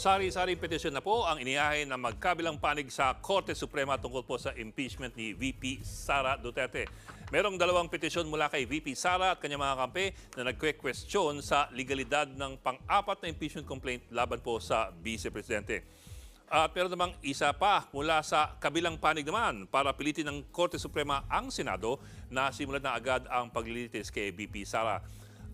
Sari-saring petisyon na po ang inihain ng magkabilang panig sa Korte Suprema tungkol po sa impeachment ni VP Sara Duterte. Merong dalawang petisyon mula kay VP Sara at kanyang mga kampe na nagkwe-question sa legalidad ng pang-apat na impeachment complaint laban po sa Vice Presidente. At meron namang isa pa mula sa kabilang panig naman para pilitin ng Korte Suprema ang Senado na simulan na agad ang paglilitis kay VP Sara.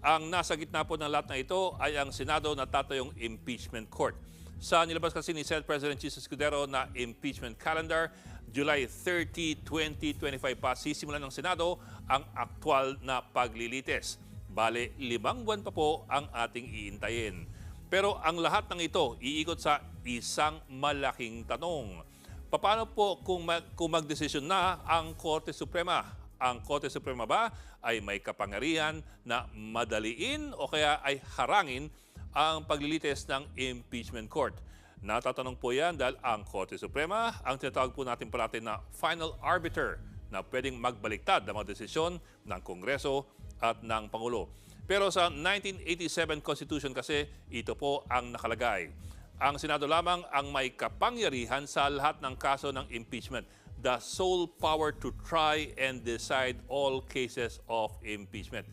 Ang nasa gitna po ng lahat na ito ay ang Senado na tatayong impeachment court. Sa nilabas kasi ni Senate President Jesus Escudero na impeachment calendar, July 30, 2025 pa sisimulan ng Senado ang aktwal na paglilitis. Bale, 5 buwan pa po ang ating iintayin. Pero ang lahat ng ito iikot sa isang malaking tanong. Paano po kung magdesisyon na ang Korte Suprema? Ang Korte Suprema ba ay may kapangyarihan na madaliin o kaya ay harangin ang paglilitis ng impeachment court? Natatanong po yan dahil ang Korte Suprema ang tinatawag po natin parati na final arbiter na pwedeng magbaliktad ng mga desisyon ng Kongreso at ng Pangulo. Pero sa 1987 Constitution kasi ito po ang nakalagay. Ang Senado lamang ang may kapangyarihan sa lahat ng kaso ng impeachment. The sole power to try and decide all cases of impeachment.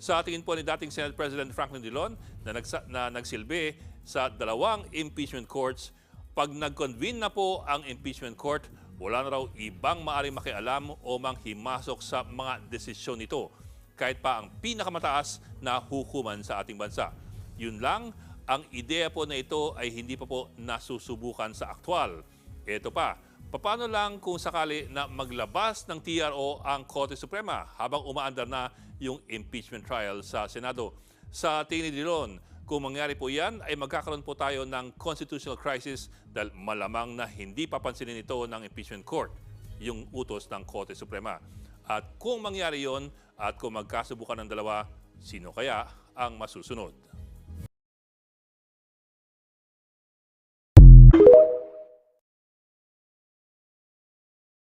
Sa tingin po ni dating Senate President Franklin Drilon na nagsilbi sa dalawang impeachment courts, pag nag-convene na po ang impeachment court, wala na raw ibang maaaring makialam o manghimasok sa mga desisyon nito, kahit pa ang pinakamataas na hukuman sa ating bansa. Yun lang, ang ideya po na ito ay hindi pa po nasusubukan sa aktwal. Ito pa, paano lang kung sakali na maglabas ng TRO ang Korte Suprema habang umaandar na yung impeachment trial sa Senado? Sa tingin ni Drilon, kung mangyari po yan, ay magkakaroon po tayo ng constitutional crisis dahil malamang na hindi papansinin ito ng impeachment court, yung utos ng Korte Suprema. At kung mangyari yon at kung magkasubukan ng dalawa, sino kaya ang masusunod?